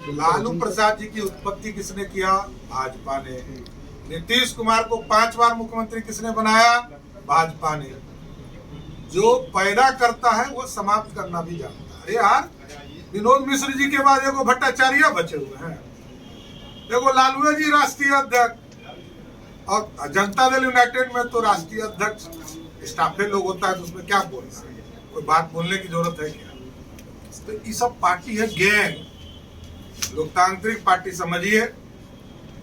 लालू प्रसाद जी की उत्पत्ति किसने किया? भाजपा ने। नीतीश कुमार को 5 बार मुख्यमंत्री किसने बनाया? भाजपा ने। जो पैदा करता है वो समाप्त करना भी जानता है। अरे यार, विनोद मिश्र जी के बाद एगो भट्टाचार्य बचे हुए हैं, एगो लालू जी राष्ट्रीय अध्यक्ष, और जनता दल यूनाइटेड में तो राष्ट्रीय अध्यक्ष स्टाफे लोग होता है, तो उसमें क्या बोलना है? कोई बात बोलने की जरूरत है क्या? तो ये सब पार्टी है गैंग, लोकतांत्रिक पार्टी समझिए।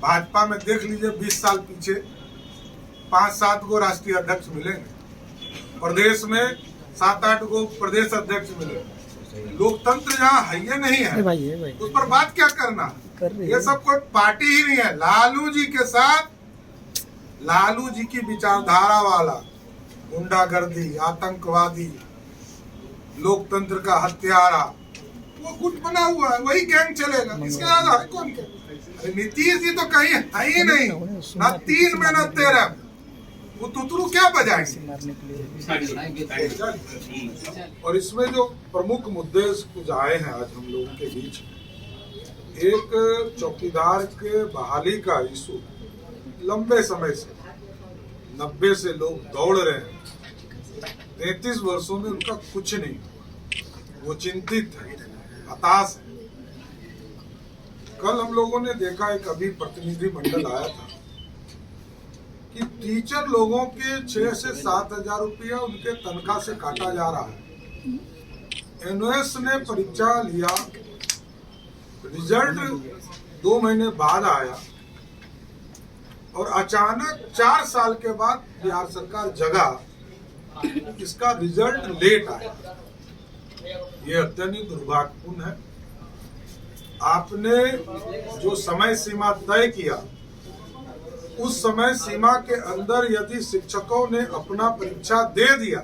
भाजपा में देख लीजिए 20 साल पीछे 5-7 गो राष्ट्रीय अध्यक्ष मिलेंगे, प्रदेश में 7-8 गो प्रदेश अध्यक्ष मिलेंगे। लोकतंत्र यहाँ है ये नहीं है, उस पर बात क्या करना? ये सब कोई पार्टी ही नहीं है। लालू जी के साथ लालू जी की विचारधारा वाला गुंडागर्दी, आतंकवादी, लोकतंत्र का हत्यारा, वो गुट बना हुआ है, वही गैंग चलेगा। इसके अलावा है कौन? अरे नीतीश जी तो कहीं है ही नहीं, ना 3 में ना 13। वो तुतरू क्या बजाएंगे? और इसमें जो प्रमुख मुद्दे कुछ आए हैं आज हम लोगों के बीच, एक चौकीदार के बहाली का इशू लंबे समय से 90 से लोग दौड़ रहे हैं। 33 वर्षों में उनका कुछ नहीं, वो चिंतित है, हताश है। कल हम लोगों ने देखा, एक अभी प्रतिनिधि मंडल आया था कि टीचर लोगों के 6 से 7 हजार रुपया उनके तनख्वाह से काटा जा रहा है। एनओएस ने परीक्षा लिया, रिजल्ट 2 महीने बाद आया, और अचानक 4 साल के बाद बिहार सरकार जगा, इसका रिजल्ट लेट आया। ये अत्यंत दुर्भाग्यपूर्ण है। आपने जो समय सीमा तय किया, उस समय सीमा के अंदर यदि शिक्षकों ने अपना परीक्षा दे दिया,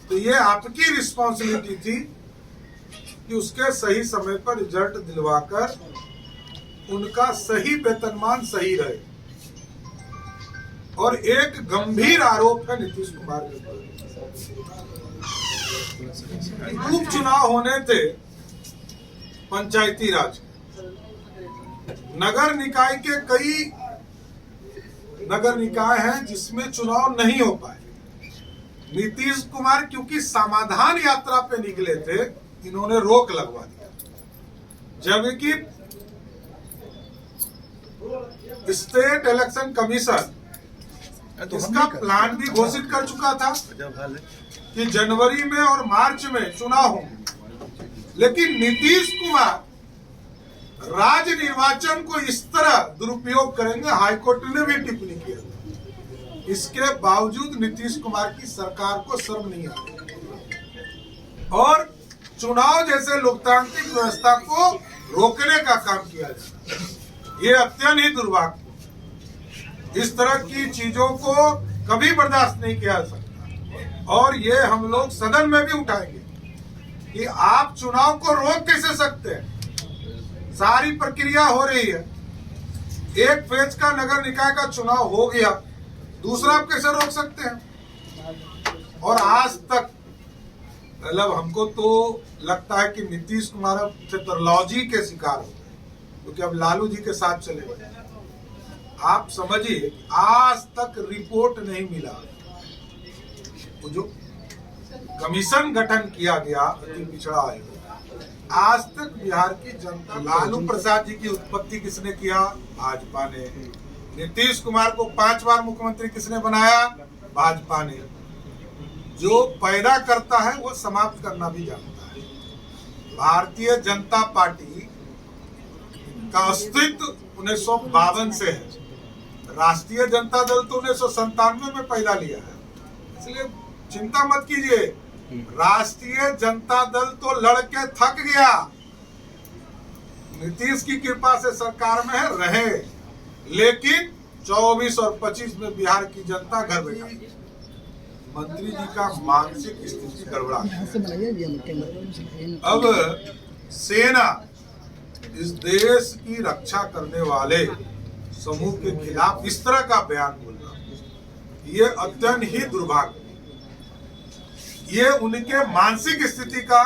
तो ये आपकी रिस्पॉन्सिबिलिटी थी कि उसके सही समय पर रिजल्ट दिलवाकर उनका सही वेतनमान सही रहे। और एक गंभीर आरोप है नीतीश कुमार के ऊपर। उपचुनाव होने थे पंचायती राज, नगर निकाय के कई नगर निकाय हैं जिसमें चुनाव नहीं हो पाए। नीतीश कुमार क्योंकि समाधान यात्रा पे निकले थे, इन्होंने रोक लगवा दिया, जबकि स्टेट इलेक्शन कमीशन इसका प्लान भी घोषित कर चुका था कि जनवरी में और मार्च में चुनाव होंगे। लेकिन नीतीश कुमार राज्य निर्वाचन को इस तरह दुरुपयोग करेंगे, हाईकोर्ट ने भी टिप्पणी किया। इसके बावजूद नीतीश कुमार की सरकार को शर्म नहीं आ रही और चुनाव जैसे लोकतांत्रिक व्यवस्था को रोकने का काम किया जाता है। ये अत्यंत ही दुर्भाग्य। इस तरह की चीजों को कभी बर्दाश्त नहीं किया जा सकता, और ये हम लोग सदन में भी उठाएंगे कि आप चुनाव को रोक कैसे सकते हैं? सारी प्रक्रिया हो रही है, एक फेज का नगर निकाय का चुनाव हो गया, दूसरा आप कैसे रोक सकते हैं? और आज तक मतलब हमको तो लगता है कि नीतीश कुमार पैथोलॉजी के शिकार हो गए, क्योंकि अब लालू जी के साथ चले गए। आप समझिए, आज तक रिपोर्ट नहीं मिला। वो जो कमीशन गठन किया गया अति पिछड़ा आयोग, आज तक बिहार की जनता। लालू प्रसाद जी की उत्पत्ति किसने किया? भाजपा ने। नीतीश कुमार को 5 बार मुख्यमंत्री किसने बनाया? भाजपा ने। जो पैदा करता है वो समाप्त करना भी जानता है। भारतीय जनता पार्टी का अस्तित्व 1952 से है। राष्ट्रीय जनता दल तो 1997 में पैदा लिया है, इसलिए चिंता मत कीजिए। राष्ट्रीय जनता दल तो लड़के थक गया, नीतीश की कृपा से सरकार में है, रहे, लेकिन 24 और 25 में बिहार की जनता घर बैठा। मंत्री जी का मानसिक स्थिति गड़बड़ा। अब सेना इस देश की रक्षा करने वाले समूह के खिलाफ इस तरह का बयान बोलना, ये अत्यंत ही दुर्भाग्य। ये उनके मानसिक स्थिति का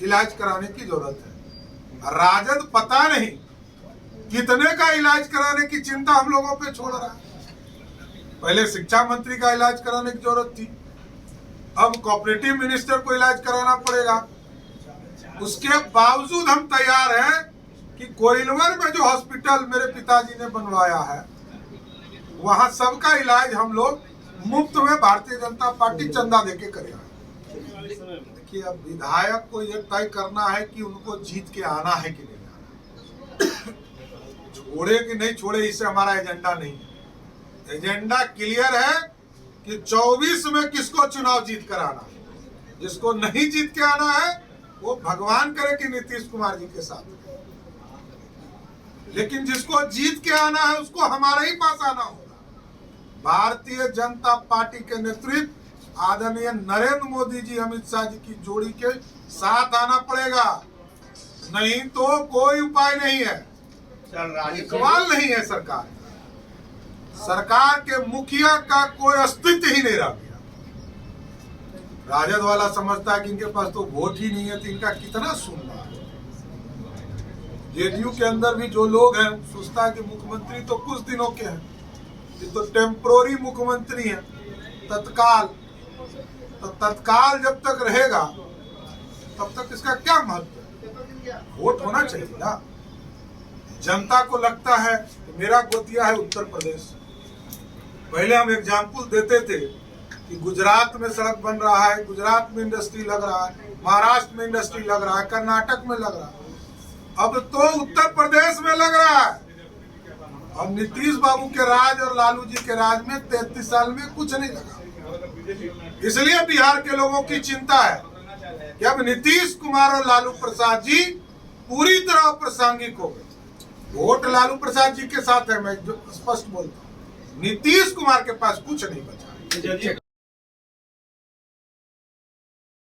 इलाज कराने की जरूरत है। राजद पता नहीं कितने का इलाज कराने की चिंता हम लोगों पे छोड़ रहा है। पहले शिक्षा मंत्री का इलाज कराने की जरूरत थी, अब कोऑपरेटिव मिनिस्टर को इलाज कराना पड़ेगा। उसके बावजूद हम तैयार हैं कि कोइलवर में जो हॉस्पिटल मेरे पिताजी ने बनवाया है वहां सबका इलाज हम लोग मुफ्त में भारतीय जनता पार्टी चंदा देके करेगा। देखिए, अब विधायक को यह तय करना है कि उनको जीत के आना है कि नहीं आना, छोड़े कि नहीं छोड़े, इससे हमारा एजेंडा नहीं है। एजेंडा क्लियर है कि 24 में किसको चुनाव जीत कर आना है। जिसको नहीं जीत के आना है वो भगवान करे कि नीतीश कुमार जी के साथ, लेकिन जिसको जीत के आना है उसको हमारे ही पास आना होगा। भारतीय जनता पार्टी के नेतृत्व आदरणीय नरेंद्र मोदी जी, अमित शाह जी की जोड़ी के साथ आना पड़ेगा, नहीं तो कोई उपाय नहीं है। सवाल नहीं है सरकार, सरकार के मुखिया का कोई अस्तित्व ही नहीं रह गया। राजद वाला समझता है कि इनके पास तो वोट ही नहीं है, तो इनका कितना सुनना है। जेडीयू के अंदर भी जो लोग हैं सोचता है कि मुख्यमंत्री तो कुछ दिनों के हैं, ये तो टेम्पोररी मुख्यमंत्री है, तत्काल। तो तत्काल जब तक रहेगा तब तक इसका क्या महत्व है? वोट होना चाहिए ना। जनता को लगता है मेरा गोतिया है उत्तर प्रदेश। पहले हम एग्जाम्पल देते थे कि गुजरात में सड़क बन रहा है, गुजरात में इंडस्ट्री लग रहा है, महाराष्ट्र में इंडस्ट्री लग रहा है, कर्नाटक में लग रहा है, अब तो उत्तर प्रदेश में लग रहा है। अब नीतीश बाबू के राज और लालू जी के राज में 33 साल में कुछ नहीं लगा। इसलिए बिहार के लोगों की चिंता है कि अब नीतीश कुमार और लालू प्रसाद जी पूरी तरह प्रासंगिक हो गए। वोट लालू प्रसाद जी के साथ है, मैं जो स्पष्ट बोलता हूँ, नीतीश कुमार के पास कुछ नहीं बचा।